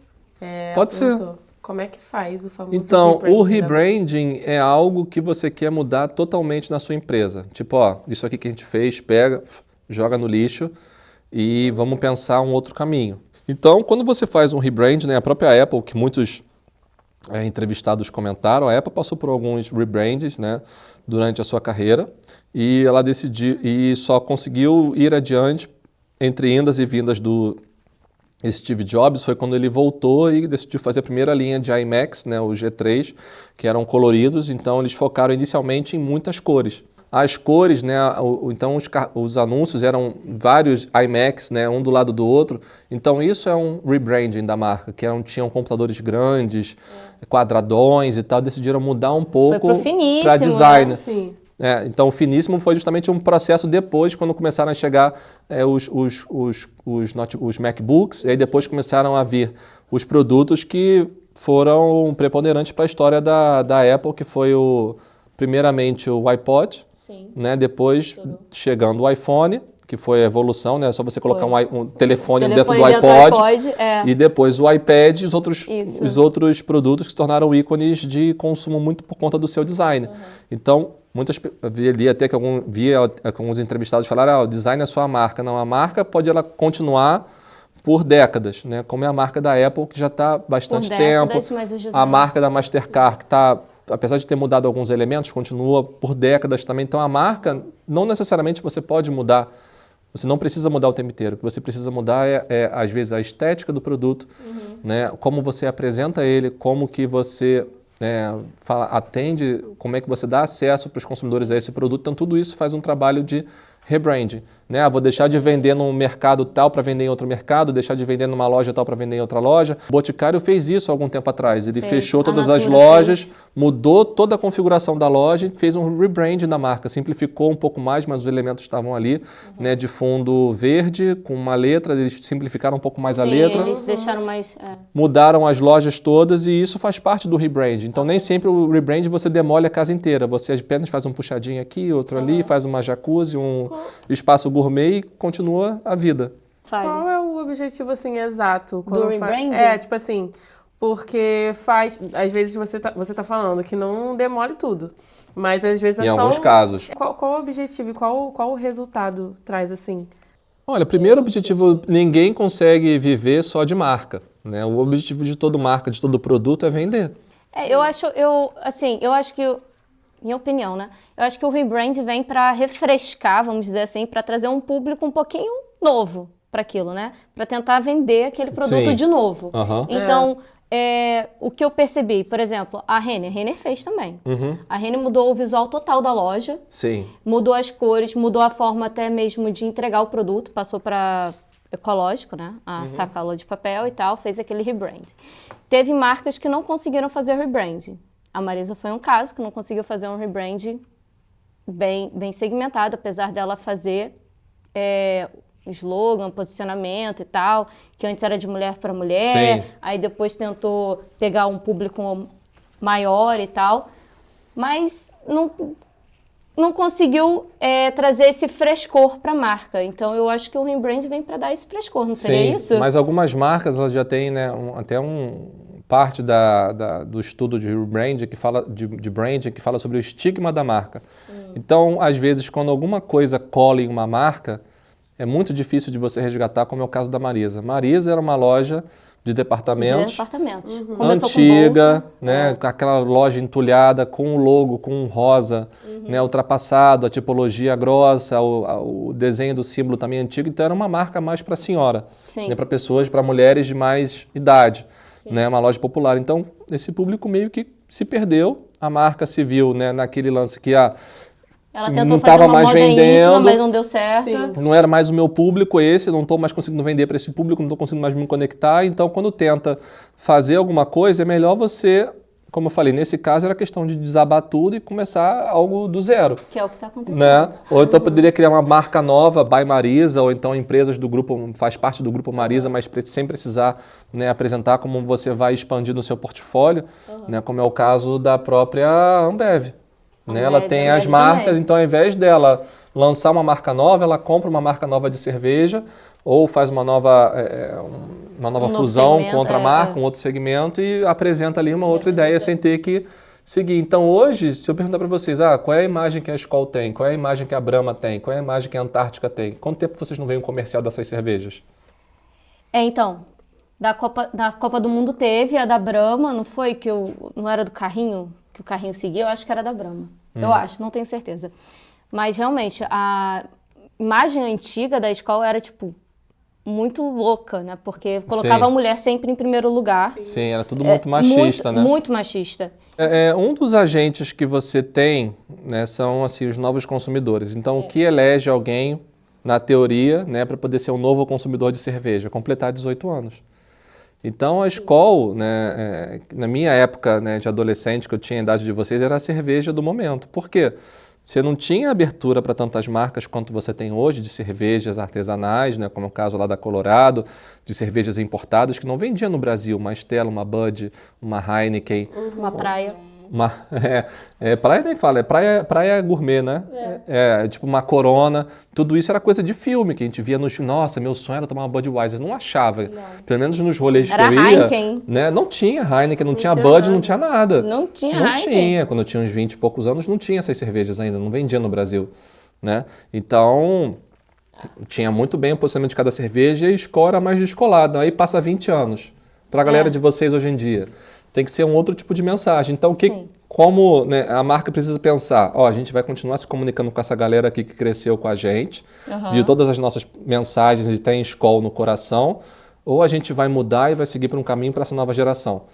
Pode ser. Como é que faz o famoso Então, o rebranding é algo que você quer mudar totalmente na sua empresa. Isso aqui que a gente fez, pega, joga no lixo e vamos pensar um outro caminho. Então, quando você faz um rebranding, né, a própria Apple, que muitos entrevistados comentaram, a Apple passou por alguns rebrands, né, durante a sua carreira e ela decidiu e só conseguiu ir adiante entre indas e vindas do Steve Jobs foi quando ele voltou e decidiu fazer a primeira linha de iMacs, né, o G3, que eram coloridos, então eles focaram inicialmente em muitas cores. As cores, né, então os anúncios eram vários iMacs, né, um do lado do outro, então isso é um rebranding da marca, que tinham computadores grandes, quadradões e tal, decidiram mudar um pouco para design. Né? Sim. Então o finíssimo foi justamente um processo depois, quando começaram a chegar os MacBooks, e aí depois começaram a vir os produtos que foram preponderantes para a história da Apple, que foi primeiramente o iPod, né, depois chegando o iPhone, que foi a evolução, né? Só você colocar um telefone dentro do iPod e depois o iPad e os outros produtos que se tornaram ícones de consumo muito por conta do seu design. Então, vi até que alguns entrevistados falaram, o design é só a marca. Não, a marca pode ela continuar por décadas, né? Como é a marca da Apple, que já está há bastante tempo. A marca da Mastercard, que está, apesar de ter mudado alguns elementos, continua por décadas também. Então, a marca, não necessariamente você pode mudar. Você não precisa mudar o tempo inteiro. O que você precisa mudar às vezes, a estética do produto, né? Como você apresenta ele, como que você atende, como é que você dá acesso para os consumidores a esse produto. Então, tudo isso faz um trabalho de rebranding, né? Vou deixar de vender num mercado tal para vender em outro mercado, deixar de vender numa loja tal para vender em outra loja. O Boticário fez isso há algum tempo atrás. Ele fechou todas as lojas, mudou toda a configuração da loja e fez um rebranding da marca. Simplificou um pouco mais, mas os elementos estavam ali, né, de fundo verde, com uma letra, eles simplificaram um pouco mais a letra. Eles deixaram mais... Mudaram as lojas todas e isso faz parte do rebrand. Então, nem sempre o rebrand você demole a casa inteira. Você apenas faz um puxadinho aqui, outro ali, faz uma jacuzzi, um espaço gourmet e continua a vida. Qual é o objetivo, assim, exato? Do rebranding? Tipo assim, porque às vezes você tá falando que não demole tudo, mas às vezes em alguns casos. Qual o objetivo e qual o resultado traz, assim? Olha, primeiro objetivo, ninguém consegue viver só de marca, né? O objetivo de toda marca, de todo produto é vender. Eu acho que, minha opinião, né? Eu acho que o rebrand vem para refrescar, vamos dizer assim, para trazer um público um pouquinho novo para aquilo, né? Para tentar vender aquele produto de novo. Então, o que eu percebi, por exemplo, a Renner fez também. A Renner mudou o visual total da loja. Sim. Mudou as cores, mudou a forma até mesmo de entregar o produto, passou para ecológico, né? A sacola de papel e tal, fez aquele rebrand. Teve marcas que não conseguiram fazer o rebrand. A Marisa foi um caso que não conseguiu fazer um rebrand bem segmentado, apesar dela fazer slogan, posicionamento e tal, que antes era de mulher para mulher, aí depois tentou pegar um público maior e tal, mas não conseguiu trazer esse frescor para a marca. Então, eu acho que o rebrand vem para dar esse frescor, não seria isso? Mas algumas marcas elas já têm, né, parte do estudo de branding que fala de branding que fala sobre o estigma da marca. Então, às vezes, quando alguma coisa cola em uma marca, é muito difícil de você resgatar, como é o caso da Marisa. Marisa era uma loja de departamentos. Antiga, né, com aquela loja entulhada, com o logo, com um rosa, né, ultrapassado, a tipologia grossa, o desenho do símbolo também antigo. Então, era uma marca mais para senhora, né, para pessoas, para mulheres de mais idade. Né, uma loja popular. Então, esse público meio que se perdeu. A marca se viu, né, naquele lance que ela tentou não fazer uma mais moda vendendo, íntima, mas não deu certo. Não era mais o meu público esse, não estou mais conseguindo vender para esse público, não estou conseguindo mais me conectar. Então, quando tenta fazer alguma coisa, é melhor você, como eu falei, nesse caso era questão de desabar tudo e começar algo do zero. Que é o que está acontecendo. Né? Ou então poderia criar uma marca nova, by Marisa, ou então empresas do grupo, faz parte do grupo Marisa, mas sem precisar, né, apresentar como você vai expandir no seu portfólio, né, como é o caso da própria Ambev. Né? Ela tem as marcas, então ao invés dela lançar uma marca nova, ela compra uma marca nova de cerveja ou faz uma nova fusão com outra marca, um outro segmento e apresenta ali uma outra ideia sem ter que seguir. Então hoje, se eu perguntar para vocês, qual é a imagem que a Skol tem, qual é a imagem que a Brahma tem, qual é a imagem que a Antártica tem, quanto tempo vocês não veem um comercial dessas cervejas? Então, Da Copa do Mundo teve a da Brahma, não foi? Não era do carrinho? Que o carrinho seguia? Eu acho que era da Brahma. Eu acho, não tenho certeza. Mas, realmente, a imagem antiga da escola era, tipo, muito louca, né? Porque colocava a mulher sempre em primeiro lugar. Sim, era tudo muito machista, né? Muito machista. Um dos agentes que você tem, né, são assim, os novos consumidores. Então, o que elege alguém, na teoria, né, para poder ser um novo consumidor de cerveja? Completar 18 anos. Então, a Skol, né, na minha época, né, de adolescente, que eu tinha a idade de vocês, era a cerveja do momento. Por quê? Você não tinha abertura para tantas marcas quanto você tem hoje, de cervejas artesanais, né, como o caso lá da Colorado, de cervejas importadas, que não vendia no Brasil, uma Stella, uma Bud, uma Heineken. Uma praia. Praia nem fala, praia gourmet, né? Tipo uma Corona. Tudo isso era coisa de filme, que a gente via nos filmes. Nossa, meu sonho era tomar uma Budweiser. Não achava. Pelo menos nos rolês que eu ia. Heineken. Né? Não tinha Heineken, não tinha Bud, não tinha nada. Não tinha Não Heineken. tinha. Quando eu tinha uns 20 e poucos anos, não tinha essas cervejas ainda. Não vendia no Brasil. Né? Então, tinha muito bem o posicionamento de cada cerveja e a Skol era mais descolada. Aí passa 20 anos. Para a galera de vocês hoje em dia. Tem que ser um outro tipo de mensagem. Então, como, né, a marca precisa pensar? A gente vai continuar se comunicando com essa galera aqui que cresceu com a gente, de todas as nossas mensagens e tem Skol no coração, ou a gente vai mudar e vai seguir por um caminho para essa nova geração.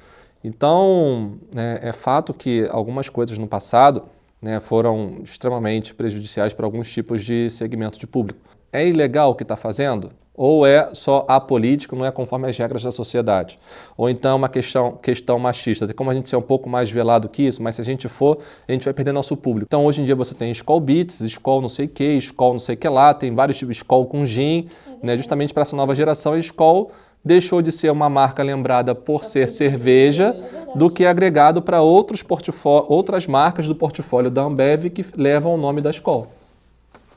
Então, é fato que algumas coisas no passado, né, foram extremamente prejudiciais para alguns tipos de segmento de público. É ilegal o que está fazendo? Ou é só apolítico, não é conforme as regras da sociedade? Ou então é uma questão machista, tem como a gente ser um pouco mais velado que isso, mas se a gente for, a gente vai perder nosso público. Então hoje em dia você tem Skol Beats, Skol não sei o que, Skol não sei o que lá, tem vários tipos de Skol com gin, né, justamente para essa nova geração. A Skol deixou de ser uma marca lembrada por ser cerveja do que agregado para outras marcas do portfólio da Ambev que levam o nome da Skol.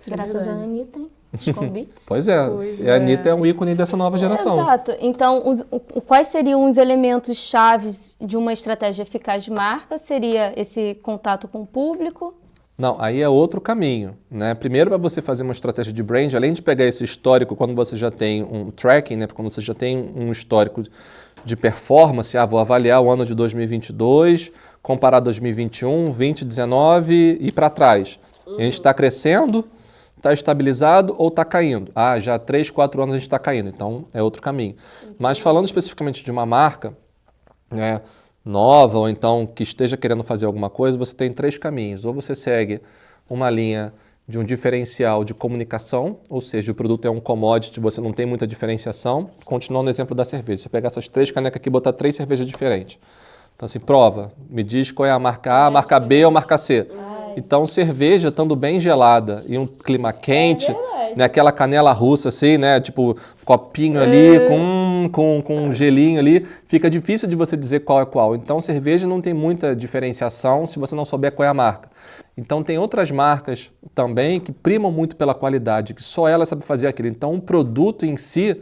Graças a Anitta, hein? Skol Beats. Pois é. E a Anitta é um ícone dessa nova geração. Exato. Então, quais seriam os elementos chaves de uma estratégia eficaz de marca? Seria esse contato com o público? Não, aí é outro caminho, né? Primeiro, para você fazer uma estratégia de brand, além de pegar esse histórico, quando você já tem um tracking, né? Quando você já tem um histórico de performance, vou avaliar o ano de 2022, comparar 2021, 2019 e para trás. A gente está crescendo, está estabilizado ou está caindo? Já há 3, 4 anos a gente está caindo, então é outro caminho. Mas falando especificamente de uma marca, né, nova ou então que esteja querendo fazer alguma coisa, você tem 3 caminhos. Ou você segue uma linha de um diferencial de comunicação, ou seja, o produto é um commodity, você não tem muita diferenciação. Continuando no exemplo da cerveja, você pegar essas 3 canecas aqui e botar 3 cervejas diferentes. Então assim, prova, me diz qual é a marca A, a marca B ou a marca C. Então, cerveja estando bem gelada e um clima quente, né, aquela canela russa assim, né, tipo copinho ali com um gelinho ali, fica difícil de você dizer qual é qual. Então, cerveja não tem muita diferenciação se você não souber qual é a marca. Então, tem outras marcas também que primam muito pela qualidade, que só ela sabe fazer aquilo. Então, o produto em si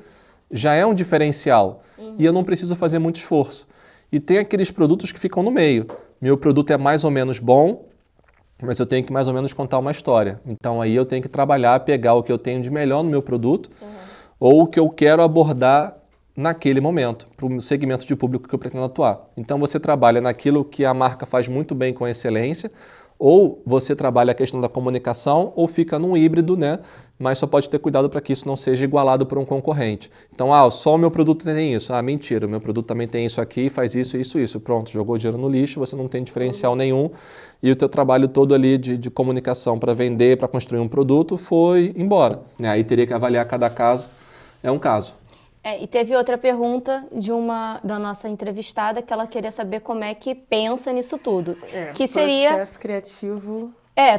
já é um diferencial e eu não preciso fazer muito esforço. E tem aqueles produtos que ficam no meio. Meu produto é mais ou menos bom, mas eu tenho que mais ou menos contar uma história. Então aí eu tenho que trabalhar, pegar o que eu tenho de melhor no meu produto ou o que eu quero abordar naquele momento, para o segmento de público que eu pretendo atuar. Então você trabalha naquilo que a marca faz muito bem com excelência, ou você trabalha a questão da comunicação, ou fica num híbrido, né? Mas só pode ter cuidado para que isso não seja igualado por um concorrente. Então, só o meu produto tem isso. Mentira, o meu produto também tem isso aqui, faz isso, isso, isso. Pronto, jogou dinheiro no lixo, você não tem diferencial nenhum. E o teu trabalho todo ali de comunicação para vender, para construir um produto, foi embora. Aí teria que avaliar cada caso, é um caso. E teve outra pergunta da nossa entrevistada, que ela queria saber como é que pensa nisso tudo. Que seria... Processo criativo.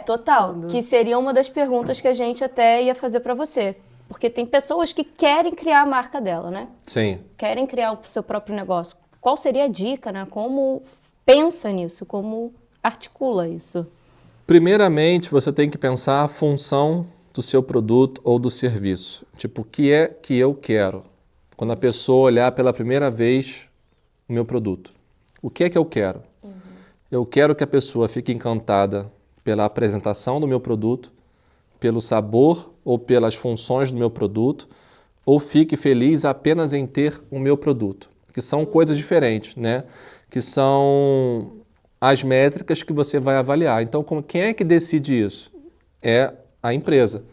Total. Tudo. Que seria uma das perguntas que a gente até ia fazer para você. Porque tem pessoas que querem criar a marca dela, né? Sim. Querem criar o seu próprio negócio. Qual seria a dica, né? Como pensa nisso? Como articula isso? Primeiramente, você tem que pensar a função do seu produto ou do serviço. Tipo, o que é que eu quero? Quando a pessoa olhar pela primeira vez o meu produto. O que é que eu quero? Eu quero que a pessoa fique encantada pela apresentação do meu produto, pelo sabor ou pelas funções do meu produto, ou fique feliz apenas em ter o meu produto, que são coisas diferentes, né? Que são as métricas que você vai avaliar. Então, quem é que decide isso? É a empresa.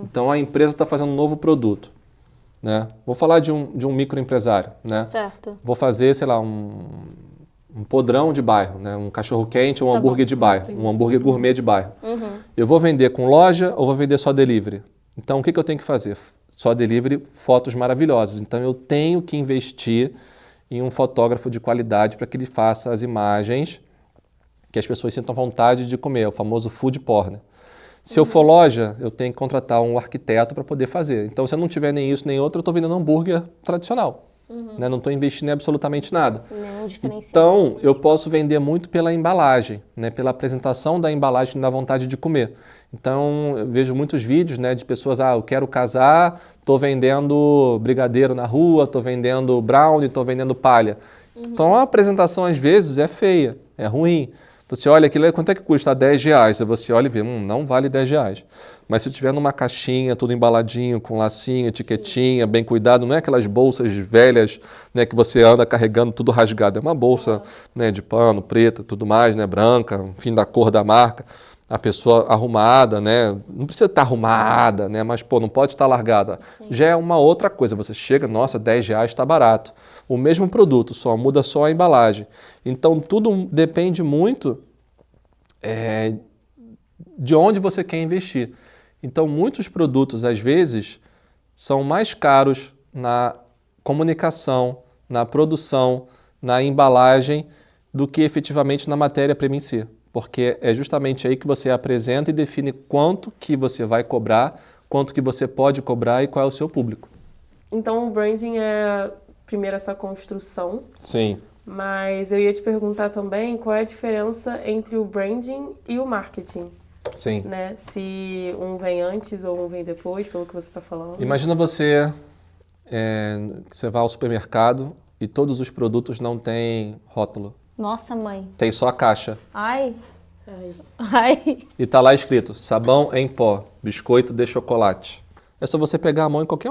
Então, a empresa está fazendo um novo produto, né? Vou falar de um microempresário, né? Certo. Vou fazer, sei lá, um podrão de bairro, né? Um cachorro-quente ou um hambúrguer de bairro, um hambúrguer gourmet de bairro. Eu vou vender com loja ou vou vender só delivery? Então, o que eu tenho que fazer? Só delivery, fotos maravilhosas. Então, eu tenho que investir em um fotógrafo de qualidade para que ele faça as imagens que as pessoas sintam vontade de comer, o famoso food porn. Se eu for loja, eu tenho que contratar um arquiteto para poder fazer. Então, se eu não tiver nem isso nem outro, eu estou vendendo hambúrguer tradicional. Né? Não estou investindo em absolutamente nada. Nenhum diferencial. Então, eu posso vender muito pela embalagem, né? Pela apresentação da embalagem que me dá vontade de comer. Então, eu vejo muitos vídeos, né, de pessoas, eu quero casar, estou vendendo brigadeiro na rua, estou vendendo brownie, estou vendendo palha. Então, a apresentação, às vezes, é feia, é ruim. Você olha aquilo, quanto é que custa? R$10. Aí você olha e vê, não vale R$10. Mas se tiver numa caixinha, tudo embaladinho, com lacinho, etiquetinha, bem cuidado, não é aquelas bolsas velhas, né, que você anda carregando tudo rasgado. É uma bolsa, né, de pano, preta, tudo mais, né, branca, enfim, da cor da marca. A pessoa arrumada, né, não precisa estar arrumada, né, mas não pode estar largada. Já é uma outra coisa. Você chega, nossa, R$10 está barato. O mesmo produto, muda só a embalagem. Então, tudo depende muito de onde você quer investir. Então, muitos produtos, às vezes, são mais caros na comunicação, na produção, na embalagem, do que efetivamente na matéria-prima em si. Porque é justamente aí que você apresenta e define quanto que você vai cobrar, quanto que você pode cobrar e qual é o seu público. Então, o branding é, primeiro, essa construção. Sim. Mas eu ia te perguntar também qual é a diferença entre o branding e o marketing. Sim. Né? Se um vem antes ou um vem depois, pelo que você está falando. Imagina você vai ao supermercado e todos os produtos não têm rótulo. Nossa, mãe. Tem só a caixa. Ai. Ai. Ai. E tá lá escrito, sabão em pó, biscoito de chocolate. É só você pegar a mão e qualquer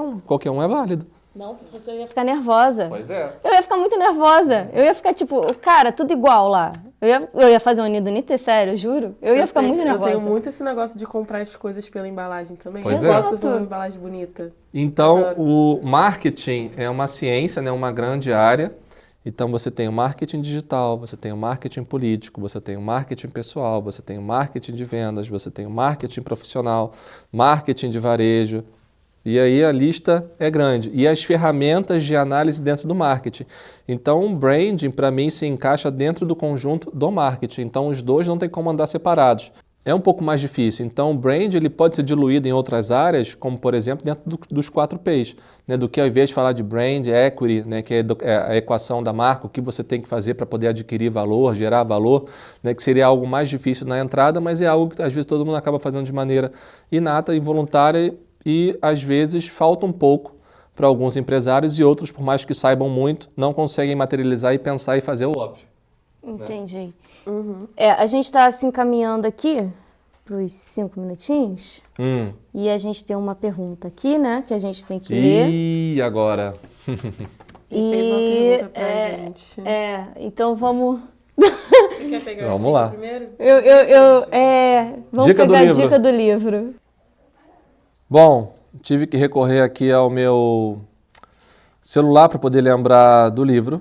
um é válido. Não, professor, eu ia ficar nervosa. Pois é. Eu ia ficar muito nervosa. Eu ia ficar tipo, cara, tudo igual lá. Eu ia fazer um nido niter, sério, juro. Eu ia ficar muito nervosa. Eu tenho muito esse negócio de comprar as coisas pela embalagem também. Pois eu é. gosto de uma embalagem bonita. Então, o marketing é uma ciência, né, uma grande área. Então, você tem o marketing digital, você tem o marketing político, você tem o marketing pessoal, você tem o marketing de vendas, você tem o marketing profissional, marketing de varejo. E aí a lista é grande. E as ferramentas de análise dentro do marketing. Então, o branding, para mim, se encaixa dentro do conjunto do marketing. Então, os dois não tem como andar separados. É um pouco mais difícil. Então, o brand ele pode ser diluído em outras áreas, como, por exemplo, dentro dos 4 P's. Né? Do que, ao invés de falar de brand equity, né? Que é a equação da marca, o que você tem que fazer para poder adquirir valor, gerar valor, né? Que seria algo mais difícil na entrada, mas é algo que, às vezes, todo mundo acaba fazendo de maneira inata, involuntária, e às vezes falta um pouco para alguns empresários e outros, por mais que saibam muito, não conseguem materializar e pensar e fazer o óbvio. Entendi. A gente está se encaminhando aqui para os 5 minutinhos e a gente tem uma pergunta aqui, né, que a gente tem que ler. E agora? E fez uma pergunta pra gente. Então vamos... Você quer pegar Vamos a dica lá. primeiro? Vamos Dica do pegar a livro. dica do livro. Bom, tive que recorrer aqui ao meu celular para poder lembrar do livro,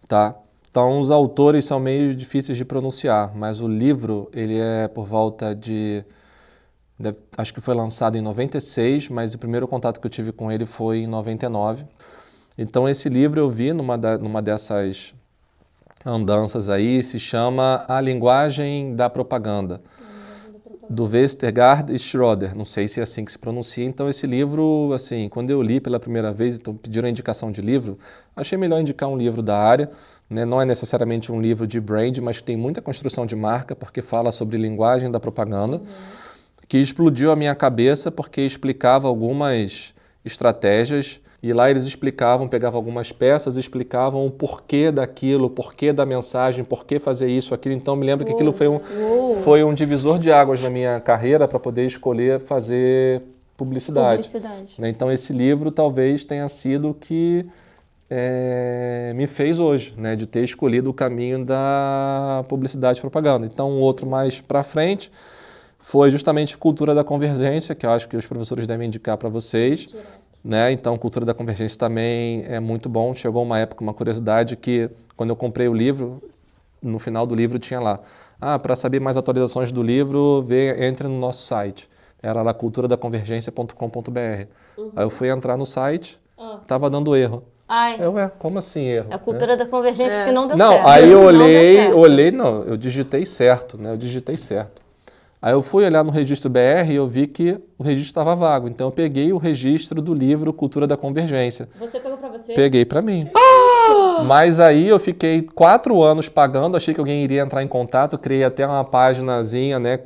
tá? Então, os autores são meio difíceis de pronunciar, mas o livro, ele é por volta de... acho que foi lançado em 96, mas o primeiro contato que eu tive com ele foi em 99. Então, esse livro eu vi numa dessas andanças aí, se chama A Linguagem da Propaganda, do Westergaard e Schroeder. Não sei se é assim que se pronuncia. Então, esse livro, assim, quando eu li pela primeira vez, então pediram a indicação de livro, achei melhor indicar um livro da área, né? Não é necessariamente um livro de brand, mas que tem muita construção de marca, porque fala sobre linguagem da propaganda, que explodiu a minha cabeça porque explicava algumas estratégias. E lá eles explicavam, pegavam algumas peças e explicavam o porquê daquilo, o porquê da mensagem, por que fazer isso, aquilo. Então, me lembro que aquilo foi um divisor de águas na minha carreira para poder escolher fazer publicidade. Publicidade. Né? Então, esse livro talvez tenha sido o que me fez hoje, né? De ter escolhido o caminho da publicidade e propaganda. Então, um outro mais para frente foi justamente Cultura da Convergência, que eu acho que os professores devem indicar para vocês. Né? Então, Cultura da Convergência também é muito bom. Chegou uma época, uma curiosidade, que quando eu comprei o livro, no final do livro tinha lá, para saber mais atualizações do livro, entre no nosso site. Era lá culturadaconvergência.com.br. Aí eu fui entrar no site, estava dando erro. Ai, Como assim erro? é a cultura da convergência que não deu Não, certo. aí eu Não deu olhei, certo. eu digitei certo, né? Eu digitei certo. Aí eu fui olhar no registro BR e eu vi que o registro estava vago. Então eu peguei o registro do livro Cultura da Convergência. Você pegou pra você? Peguei para mim. Mas aí eu fiquei 4 anos pagando, achei que alguém iria entrar em contato, criei até uma paginazinha, né,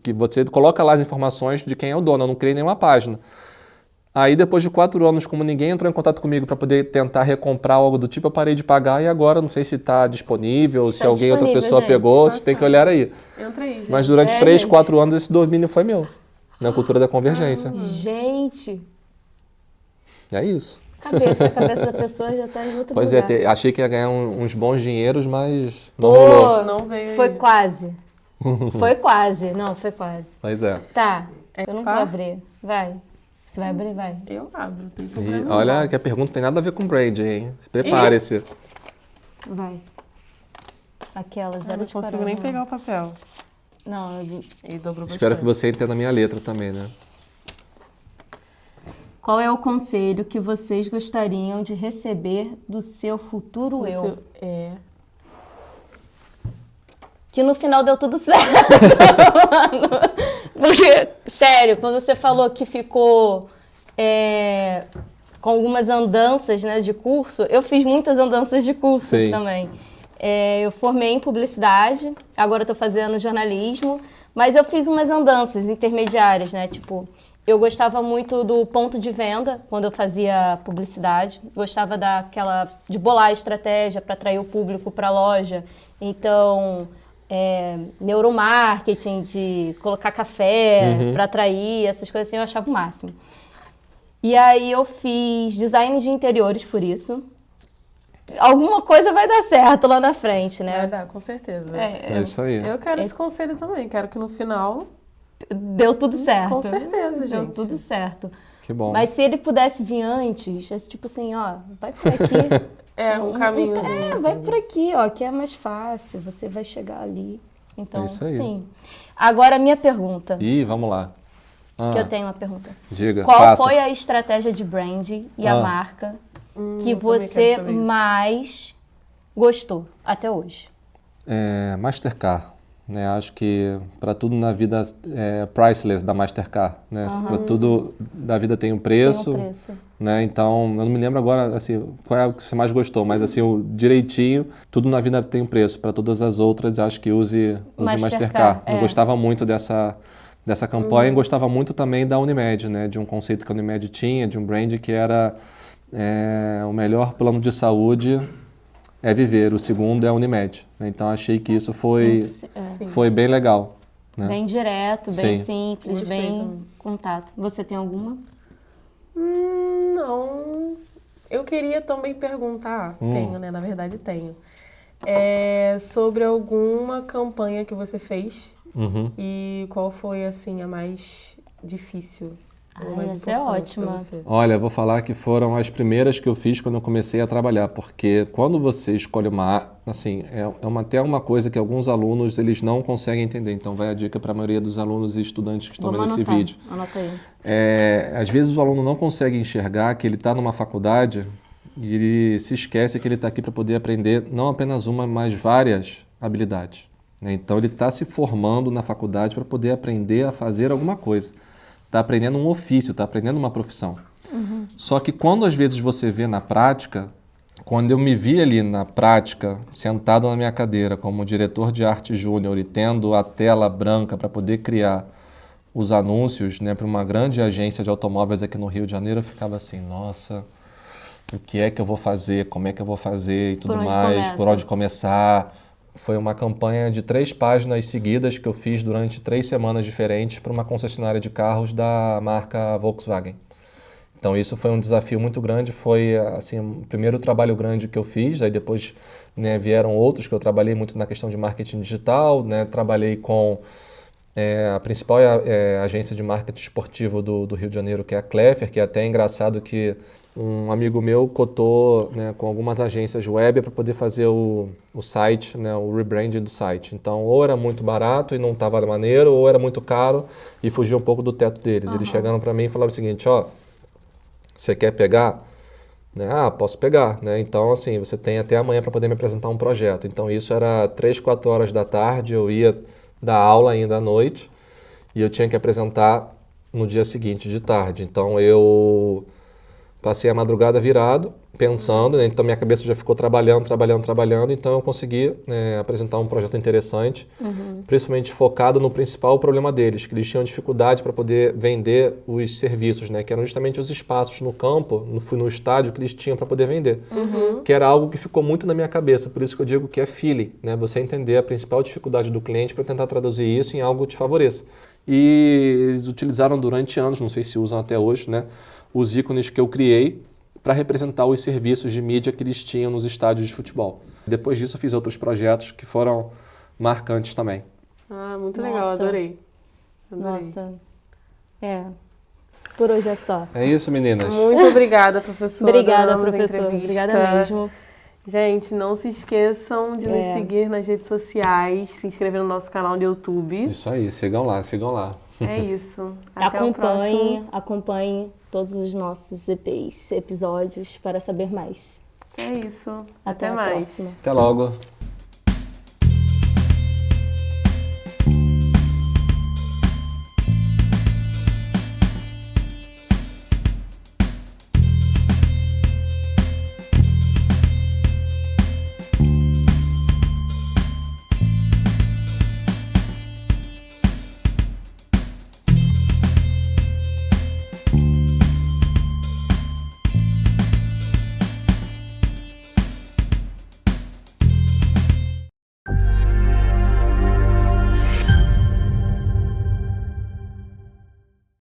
que você coloca lá as informações de quem é o dono, eu não criei nenhuma página. Aí depois de 4 anos, como ninguém entrou em contato comigo para poder tentar recomprar algo do tipo, eu parei de pagar e agora não sei se está disponível, se alguém, outra disponível, pessoa gente. pegou, você tem que olhar aí. Entra aí, gente. Mas durante 3, 4 anos esse domínio foi meu, na Cultura da Convergência. Gente, É isso. a cabeça da pessoa já tá em outro Pois lugar. achei que ia ganhar uns bons dinheiros, mas não Ô, rolou. Não veio Foi aí. quase. Foi quase. Não, foi quase. Pois é. Tá, eu não vou pá? abrir. Vai. Você vai abrir? Vai. Eu abro, não tem E problema. olha que a pergunta tem nada a ver com brand, hein? Se prepare-se. Vai. Aquela, Eu zero não de consigo coragem. nem pegar o papel. Não, Ele dobrou Espero que bastante. você entenda a minha letra também, né? qual é o conselho que vocês gostariam de receber do seu futuro eu? Que no final deu tudo certo, mano. Porque, sério, quando você falou que ficou com algumas andanças, né, de curso, eu fiz muitas andanças de cursos Sim. também. Eu formei em publicidade, agora eu tô fazendo jornalismo, mas eu fiz umas andanças intermediárias, né, tipo... Eu gostava muito do ponto de venda, quando eu fazia publicidade. Gostava de bolar a estratégia para atrair o público para a loja. Então, neuromarketing, de colocar café para atrair, essas coisas assim, eu achava o máximo. E aí eu fiz design de interiores por isso. Alguma coisa vai dar certo lá na frente, né? Vai dar, com certeza. É isso aí. Eu quero esse conselho também. Quero que no final... Deu tudo certo. Com certeza, Deu gente. tudo certo. Que bom. Mas se ele pudesse vir antes, tipo assim, ó, vai por aqui. Um caminhozinho. Vai por aqui, ó, que é mais fácil, você vai chegar ali. Então, É isso aí. sim. Agora, a minha pergunta, Ih, vamos lá. que eu tenho uma pergunta. Diga, Qual faça. foi a estratégia de branding e a marca que eu também você quero saber isso. mais gostou até hoje? Mastercard. Né, acho que para tudo na vida é priceless da Mastercard, né? Para tudo da vida tem um preço, Tem um preço. né? Então, eu não me lembro agora assim, qual é o que você mais gostou, mas assim, direitinho, tudo na vida tem um preço. Para todas as outras, acho que use Mastercard. Eu gostava muito dessa campanha e gostava muito também da Unimed, né? De um conceito que a Unimed tinha, de um brand que era o melhor plano de saúde é viver, o segundo é a Unimed. Então achei que isso foi bem legal. Né? Bem direto, bem Sim. simples, Gostei bem também. contato. Você tem alguma? Não. Eu queria também perguntar, tenho, né? Na verdade, tenho. Sobre alguma campanha que você fez e qual foi, assim, a mais difícil? ou mais essa é importante pra ótima. você? Olha, eu vou falar que foram as primeiras que eu fiz quando eu comecei a trabalhar, porque quando você escolhe assim, até uma coisa que alguns alunos eles não conseguem entender. Então vai a dica para a maioria dos alunos e estudantes que estão vendo esse vídeo. Anota aí. Às vezes o aluno não consegue enxergar que ele está numa faculdade e ele se esquece que ele está aqui para poder aprender não apenas uma, mas várias habilidades. Né? Então ele está se formando na faculdade para poder aprender a fazer alguma coisa. Está aprendendo um ofício, está aprendendo uma profissão. Só que quando às vezes você vê na prática, quando eu me vi ali na prática, sentado na minha cadeira como diretor de arte júnior e tendo a tela branca para poder criar os anúncios, né, para uma grande agência de automóveis aqui no Rio de Janeiro, eu ficava assim, nossa, o que é que eu vou fazer, como é que eu vou fazer e tudo onde mais, começa? por onde começar, Foi uma campanha de 3 páginas seguidas que eu fiz durante 3 semanas diferentes para uma concessionária de carros da marca Volkswagen. Então isso foi um desafio muito grande, foi assim, o primeiro trabalho grande que eu fiz, aí depois, né, vieram outros que eu trabalhei muito na questão de marketing digital, né, trabalhei com a principal agência de marketing esportivo do Rio de Janeiro, que é a Clefer, que é até engraçado que um amigo meu cotou, né, com algumas agências web para poder fazer o site, né, o rebranding do site. Então, ou era muito barato e não estava maneiro, ou era muito caro e fugia um pouco do teto deles. Eles chegaram para mim e falaram o seguinte, ó, você quer pegar? Né? Ah, posso pegar. Né? Então, assim, você tem até amanhã para poder me apresentar um projeto. Então, isso era 3, 4 horas da tarde, eu ia dar aula ainda à noite e eu tinha que apresentar no dia seguinte de tarde. Então, eu passei a madrugada virado, pensando, né? Então minha cabeça já ficou trabalhando, então eu consegui apresentar um projeto interessante, principalmente focado no principal problema deles, que eles tinham dificuldade para poder vender os serviços, né? Que eram justamente os espaços no campo, no estádio que eles tinham para poder vender, que era algo que ficou muito na minha cabeça, por isso que eu digo que é feeling, né? Você entender a principal dificuldade do cliente para tentar traduzir isso em algo que te favoreça. E eles utilizaram durante anos, não sei se usam até hoje, né, os ícones que eu criei para representar os serviços de mídia que eles tinham nos estádios de futebol. Depois disso, eu fiz outros projetos que foram marcantes também. Ah, muito legal, adorei. Nossa. Por hoje é só. É isso, meninas. Muito obrigada, professora. Obrigada, Amamos a professora. entrevista. Obrigada mesmo. Gente, não se esqueçam de nos seguir nas redes sociais, se inscrever no nosso canal do YouTube. Isso aí, sigam lá, sigam lá. É isso. Até o próximo. Acompanhe todos os nossos episódios para saber mais. É isso. Até Até mais. próxima. Até logo.